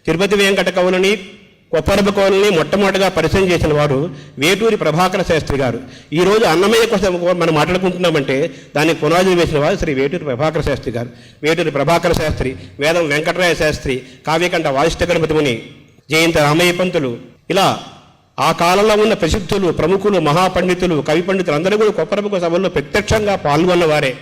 తిరుపతి వెంకట కవులని, కొప్పరపు కవులని మొట్టమొదటిగా పరిచయం చేసిన వారు వేటూరి ప్రభాకర శాస్త్రి గారు. ఈరోజు అన్నమయ్య కోసం మనం మాట్లాడుకుంటున్నామంటే దానికి పునాదులు వేసిన వారు శ్రీ వేటూరి ప్రభాకర శాస్త్రి గారు. వేటూరి ప్రభాకర శాస్త్రి, వేదం వెంకటరాయ శాస్త్రి, కావ్యకంఠ వాసిష్ఠ గణపతి ముని, జయంత రామయ్య పంతులు, ఇలా ఆ కాలంలో ఉన్న ప్రసిద్ధులు, ప్రముఖులు, మహాపండితులు, కవి పండితులు అందరూ కూడా కొప్పరపు సభల్లో ప్రత్యక్షంగా పాల్గొన్నవారే.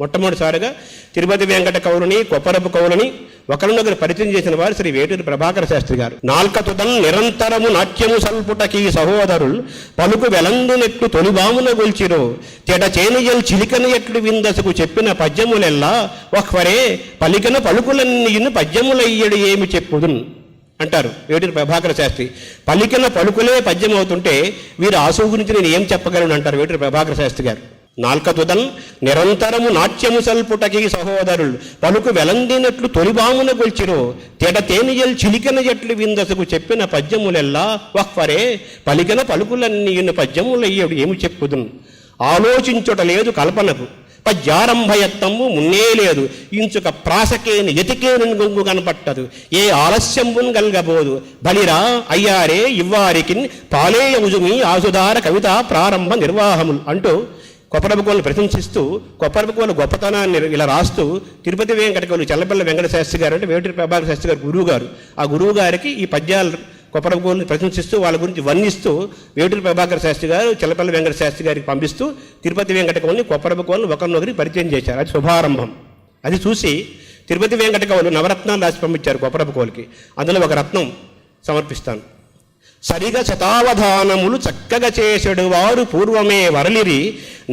మొట్టమొదటిసారిగా తిరుపతి వెంకట కవులని, కొప్పరపు కవులని ఒకరినొకరు పరిచయం చేసిన వారు శ్రీ వేటూరి ప్రభాకర శాస్త్రి గారు. నాల్కతుదన్ నిరంతరము నాట్యము సల్పుటకి సహోదరుల్ పలుకు వెలందునెట్లు తొలిబామున గొల్చిరో తెడ చేనియల్ చిలికని ఎట్లు విందసుకు చెప్పిన పద్యములెల్లా ఒక్వరే పలికన పలుకులన్నీయును పద్యములయ్యడు ఏమి చెప్పుదున్ అంటారు వేటూరి ప్రభాకర శాస్త్రి. పలికిన పలుకులే పద్యం అవుతుంటే వీరు ఆశువు గురించి నేను ఏం చెప్పగలను అంటారు వేటూరి ప్రభాకర శాస్త్రి గారు. నాల్కతుదన్ నిరంతరము నాట్యము సల్పుటకి సహోదరులు పలుకు వెలందినట్లు తొలిబామున గొల్చిరో తెడ తేనియల్ చిలికన ఎట్లు విందసుకు చెప్పిన పద్యములెల్లా ఒక్వరే పలికిన పలుకులన్నీయును పద్యములయ్యడు ఏమి చెప్పుదున్. ఆలోచించుట లేదు కల్పనకు, పద్యారంభయత్నము మున్నే లేదు, ఇంచుక ప్రాసకేని ఎతికేని గొంగు కనపట్టదు, ఏ ఆలస్యంబున్ గల్గబోదు, బలిరా అయ్యారే ఇవ్వారికిన్ పాలేయముజుమి ఆసుదార కవిత ప్రారంభ నిర్వాహములు అంటూ కొప్పరపు కవులను ప్రశంసిస్తూ కొప్పరపు కవుల గొప్పతనాన్ని ఇలా రాస్తూ తిరుపతి వెంకట కవులు చల్లపల్లి వెంకట శాస్త్రి గారు అంటే వేటూరి ప్రభాకర శాస్త్రి గారు గురువు గారు, ఆ గురువు గారికి ఈ పద్యాలు కొప్పరపు కవులను ప్రశంసిస్తూ వాళ్ళ గురించి వర్ణిస్తూ వేటూరి ప్రభాకర శాస్త్రి గారు చల్లపల్లి వెంకట శాస్త్రి గారికి పంపిస్తూ తిరుపతి వెంకట కవుల్ని, కొప్పరపు కవులను ఒకరినొకరికి పరిచయం చేశారు. అది శుభారంభం. అది చూసి తిరుపతి వెంకట కవులు నవరత్నాలు రాసి పంపించారు కొప్పరపు కవులకి. అందులో ఒక రత్నం సమర్పిస్తాను. సరిగా శతావధానములు చక్కగా చేసెడు వారు పూర్వమే వరలిరి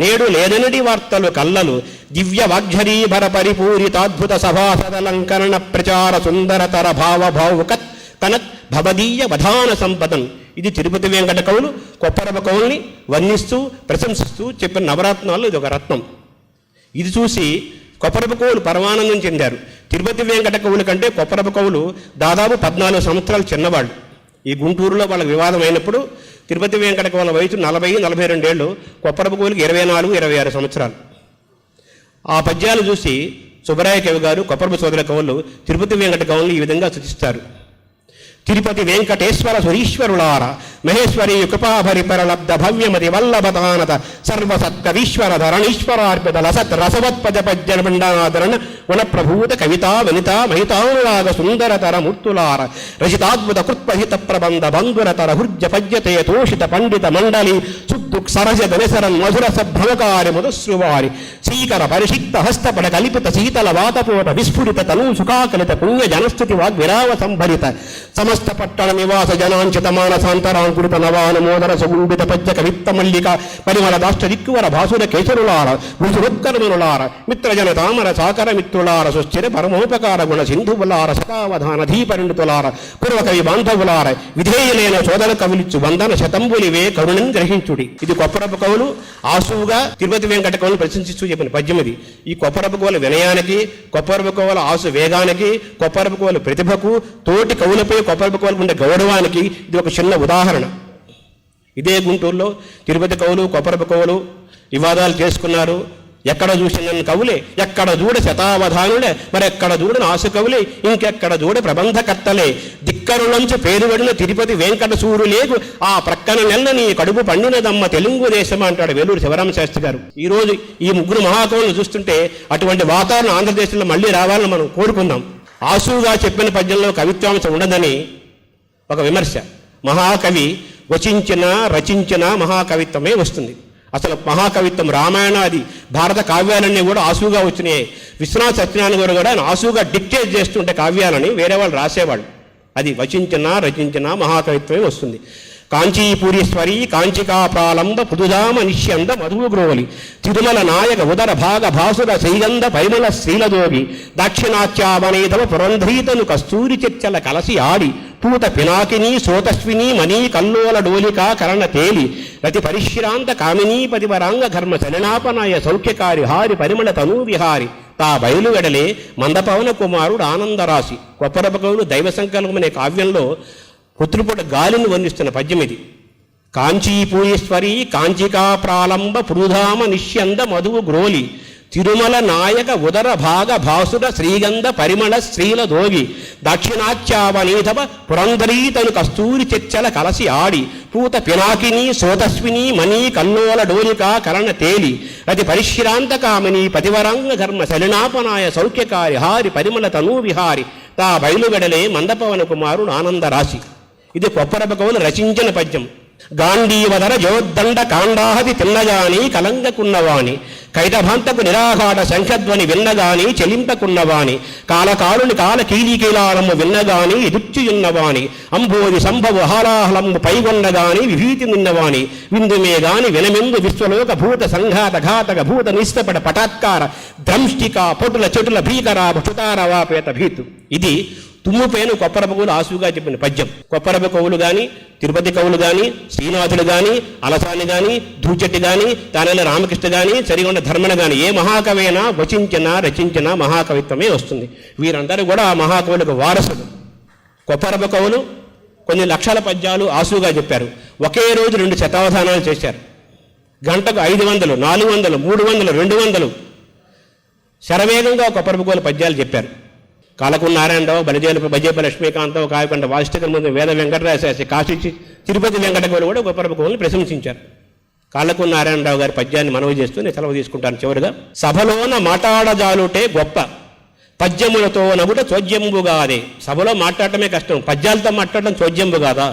నేడు లేదనడి వార్తలు కల్లలు దివ్య వాగ్ఝరీభర పరిపూరితాద్భుత సభాసదలంకరణ ప్రచార సుందరతర భావభావుకత్ కనత్ భవదీయ వధాన సంపదన్. ఇది తిరుపతి వెంకట కవులు కొప్పరపు కవుల్ని వర్ణిస్తూ ప్రశంసిస్తూ చెప్పిన నవరత్నాల్లో ఇది ఒక రత్నం. ఇది చూసి కొప్పరపు కవులు పరమానందం చెందారు. తిరుపతి వెంకట కవుల కంటే కొప్పరపు కవులు దాదాపు 14 సంవత్సరాలు చిన్నవాళ్ళు. ఈ గుంటూరులో వాళ్ళకి వివాదం అయినప్పుడు తిరుపతి వెంకట కవుల వయసు 40-42 ఏళ్ళు, కొప్పరపు కవులకి 24-26 సంవత్సరాలు. ఆ పద్యాలు చూసి సుబ్బరాయ కవి గారు, కొప్పరపు సోదర కవులు తిరుపతి వెంకట కవుల్ని ఈ విధంగా సూచిస్తారు. తిరుపతి వెంకటేశ్వర సురీశ్వరులార మహేశ్వరీ కృపాభరి పరలబ్ధ భవ్యమతి వల్లభతానత సర్వసత్కవీశ్వర ధరణీశ్వరార్పిత లసత్ రసవత్పద పద్యమండాదరణ గుణప్రభూత కవితా వనిత మహితానురాగ సుందరతర మూర్తులార రచితాద్భుత కృత్పహిత ప్రబంధ బంధురతర హృజ్య పద్యతే తోషిత పండిత మండలి సుద్దుక్ సరజ దనిసరన్ మధుర సభ్రమకారి మధుశ్రువారి శ్రీకర పరిషిక్త హస్తపడ కల్పిత శీతల వాతపోట విస్ఫురిత తనూ సుఖాకలిత పుణ్య జనస్థుతి వాగ్విరావ సంభరిత సమస్త పట్టణ నివాస జనాంచిత మానసాంతరాంకుడిత నవానుమోదర సుగుండిత పద్య కవిత్త మల్లిక పరిమళ దాష్టదిక్కువర భాసుర కేశరులార గురుసురుత్కరములార మిత్రజన తామర సాకర మిత్రులార సుస్థిర పరమోపకార గుణ సింధువులార శతావధాన ధీపరిండుతులార పూర్వకవి బాంధవులార విధేయులైన సోదర కవులిచ్చు వందన శతంబులివే కరుణం గ్రహించుడి. ఇది కొప్పరపు కవులు ఆసువుగా తిరుపతి వెంకట కవులు ప్రశంసిస్తూ చెప్పిన పద్యం ఇది. ఈ కొప్పరపు కవుల వినయానికి, కొప్పరపు కవుల ఆసు వేగానికి, కొప్పరపు కవుల ప్రతిభకు, తోటి కవులపై కొప్పరపు కవులకు ఉండే గౌరవానికి ఇది ఒక చిన్న ఉదాహరణ. ఇదే గుంటూరులో తిరుపతి కవులు, కొప్పరపు కవులు వివాదాలు చేసుకున్నారు. ఎక్కడ చూసిన కవులే, ఎక్కడ చూడ శతావధానులే, మరెక్కడ చూడ ఆసు కవులే, ఇంకెక్కడ చూడ ప్రబంధకర్తలే, దిక్కరులంచు పేరువడిన తిరుపతి వెంకట సూరులేకు ఆ ప్రక్కన నెల నీ కడుపు పండినదమ్మ తెలుగుదేశం అంటాడు వేలూరు శివరామ శాస్త్రి గారు. ఈరోజు ఈ ముగ్గురు మహాకవులను చూస్తుంటే అటువంటి వాతావరణం ఆంధ్రదేశంలో మళ్ళీ రావాలని మనం కోరుకుందాం. ఆసుగా చెప్పిన పద్యంలో కవిత్వాంశం ఉండదని ఒక విమర్శ. మహాకవి వచించిన రచించిన మహాకవిత్వమే వస్తుంది. అసలు మహాకవిత్వం రామాయణాది భారత కావ్యాలన్నీ కూడా ఆసుగా వచ్చినాయి. విశ్వనాథ సత్యనారాయణ గారు కూడా ఆయన ఆసుగా డిక్టేట్ చేస్తుంటే కావ్యాలని వేరే వాళ్ళు రాసేవాళ్ళు. అది వచించిన రచించిన మహాకవిత్వమే వస్తుంది. కాంచీపురీశ్వరి కాంచికా ప్రాలంబ పుదుదామ నిశ్యంద మధువు గ్రోవలి తిరుమల నాయక ఉదర భాగ భాసుర శ్రీగంధ పరిమళ శ్రీలదోగి దాక్షిణాత్యావనేతవ పురంధ్రీతను కస్తూరి చర్చల కలసి ఆడి పూత పినాకిని సోతస్విని మనీ కల్లోల డోలికా కరణ తేలి రతి పరిశ్రాంత కామినీ పతివరాంగ ఘర్మ చలనాపనాయ సౌఖ్యకారి హారి పరిమళ తనూ విహారి తా బయలువెడలే మందపవన కుమారుడు ఆనందరాశి. కొప్పరపు కవులు దైవ సంకల్పం అనే కావ్యంలో పుత్రుపుట గాలిని వర్ణిస్తున్న పద్యం ఇది. కాంచీపురీశ్వరి కాంచికా ప్రాలంబ పురుధామ నిశ్యంద మధువు గ్రోలి తిరుమల నాయక ఉదర భాగ భాసుర శ్రీగంధ పరిమళ శ్రీల దోగి దక్షిణాచ్యావనీధవ పురంధరీతను కస్తూరి చెచ్చల కలసి ఆడి పూత పినాకిని సోతస్విని మణి కల్లోల డోలిక కలన తేలి రతి పరిశ్రాంత కామిని పతివరంగ ధర్మ శలినాపనాయ సౌఖ్యకారి హారి పరిమళ తనూ విహారి తా బయలువెడలే మందపవన కుమారుడు ఆనంద రాశి. ఇది కొప్పరప కవులు రచించిన పద్యం. గాంధీవదర జోద్దండ కాండాహతి తిన్నగాని కలంగకున్నవాణి కైటభాంతకు నిరాఘాట శంఖధ్వని విన్నగాని చెలింపకున్నవాణి కాలకాలుని కాల కీలికీలారము విన్నగాని ఎదుర్చియున్నవాణి అంబోది సంభవ హాలాహలము పైగొన్నగాని విభీతి నిన్నవాణి విందుమే గాని వినమెందు విశ్వలోక భూత సంఘాత ఘాతక భూత నిస్తపట పటాత్కార ధ్రంష్టిక పటుల చెటుల భీకర భటుతార వాపేత భీతు. ఇది తుమ్ముపైన కొప్పరప కవులు ఆసుగా చెప్పిన పద్యం. కొప్పరప కవులు కానీ, తిరుపతి కవులు కానీ, శ్రీనాథుడు కానీ, అలసాని కానీ, ధూచెట్టి కానీ, తానేల రామకృష్ణ కానీ, సరిగొండ ధర్మణ కానీ ఏ మహాకవైనా వచించిన రచించిన మహాకవిత్వమే వస్తుంది. వీరందరూ కూడా ఆ మహాకవులకు వారసులు. కొప్పరప కవులు కొన్ని లక్షల పద్యాలు ఆసుగా చెప్పారు. ఒకే రోజు 2 శతావధానాలు చేశారు. గంటకు 500, 400, 300, 200 శరవేగంగా కొప్పరప కవులు పద్యాలు చెప్పారు. కాలకున్న నారాయణరావు, బజేప లక్ష్మీకాంతరావు, కాయకొండ వాసిష్ఠిక ముందు వేద వెంకటరాశాస్త్రి, కాశీ తిరుపతి వెంకట కవులు కూడా కొప్పరప కవులను ప్రశంసించారు. కాళ్ళకున్న నారాయణరావు గారి పద్యాన్ని మనవి చేస్తూ నేను సెలవు తీసుకుంటాను. చివరిగా సభలోన మాటాడజాలుటే గొప్ప పద్యములతో నగుట చోద్యంబుగాదే. సభలో మాట్లాడటమే కష్టం, పద్యాలతో మాట్లాడటం చోద్యంబు కాదా?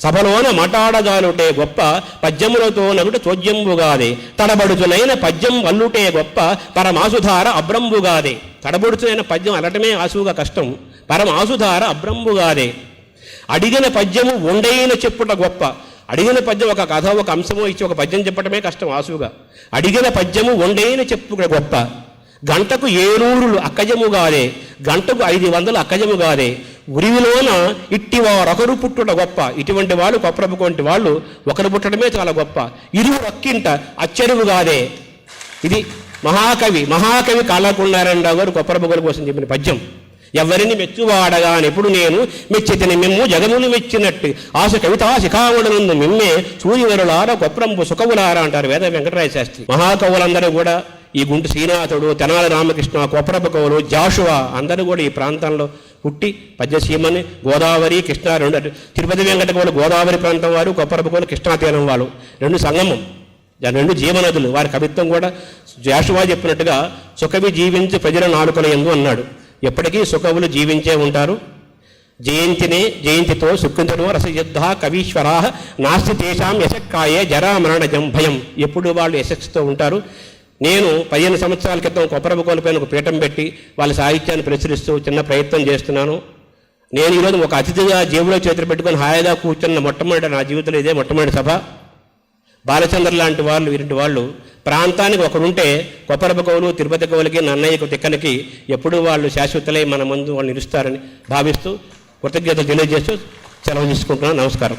సభలోన మాటాడజాలుటే గొప్ప పద్యములతో నగుట చోద్యంబుగాదే. తడబడుచునైన పద్యం వల్లుటే గొప్ప పరమాసుధార అబ్రంబుగాదే. తడబడుచునైన పద్యం అనటమే ఆసుగా కష్టం, పరమాసుధార అబ్రంబుగాదే. అడిగిన పద్యము ఉండైన చెప్పుట గొప్ప. అడిగిన పద్యం ఒక కథ, ఒక అంశమో ఇచ్చి ఒక పద్యం చెప్పటమే కష్టం ఆసుగా. అడిగిన పద్యము ఉండైన చెప్పుట గొప్ప. గంటకు 700 అక్కజముగాదే, గంటకు 500 అక్కజముగాదే. ఉరివిలోన ఇట్టివారొకరు పుట్టుట గొప్ప. ఇటువంటి వాళ్ళు కొప్పరప వంటి వాళ్ళు ఒకరు పుట్టడమే చాలా గొప్ప. ఇరువురు అక్కింట అచ్చెరువుగాదే. ఇది మహాకవి కాళ్ళకున్న నారాయణరావు గారు కొప్పరప కవుల కోసం చెప్పిన పద్యం. ఎవరిని మెచ్చువాడగా ఎప్పుడు నేను మెచ్చితిని మిమ్ము జగములు మెచ్చినట్టు ఆశ కవితా శిఖాముడనుందు మిమ్మే సూర్యవరులార కొప్పరంపు సుఖములారా అంటారు వేద వెంకటరాయ శాస్త్రి. మహాకవులందరూ కూడా ఈ గుంటు శ్రీనాథుడు, తెనాలి రామకృష్ణ, కొప్పరప కవులు, జాషువా అందరూ కూడా ఈ ప్రాంతంలో పుట్టి పద్యసీమని గోదావరి కృష్ణా 2 తిరుపతి వెంకట కవులు గోదావరి ప్రాంతం వారు, కొప్పరప కవులు కృష్ణా తీరం వాళ్ళు. 2 సంగమం, 2 జీవనదులు. వారి కవిత్వం కూడా జాషువా చెప్పినట్టుగా సుఖవి జీవించి ప్రజల నాలుకల యందు అన్నాడు. ఎప్పటికీ సుఖవులు జీవించే ఉంటారు. జయంతితో సుఖించడం రసయుద్ధ కవీశ్వరా నాస్తి తేషాం యశక్కాయే జరామరణజం భయం. ఎప్పుడు వాళ్ళు యశస్సుతో ఉంటారు. నేను 15 సంవత్సరాల క్రితం కొప్పరప కవుల పైన ఒక పీఠం పెట్టి వాళ్ళ సాహిత్యాన్ని ప్రచురిస్తూ చిన్న ప్రయత్నం చేస్తున్నాను. నేను ఈరోజు ఒక అతిథిగా జేబులో చేతులు పెట్టుకొని హాయిగా కూర్చున్న మొట్టమొదటి నా జీవితంలో ఇదే మొట్టమొదటి సభ. బాలచంద్ర లాంటి వాళ్ళు, వీరింటి వాళ్ళు ప్రాంతానికి ఒకరుంటే కొప్పరప కవులు, తిరుపతి కవులకి, నన్నయ్యకు, తిక్కలకి ఎప్పుడూ వాళ్ళు శాశ్వతలై మన ముందు వాళ్ళు నిలుస్తారని భావిస్తూ కృతజ్ఞతలు తెలియజేస్తూ సెలవు తీసుకుంటున్నాను. నమస్కారం.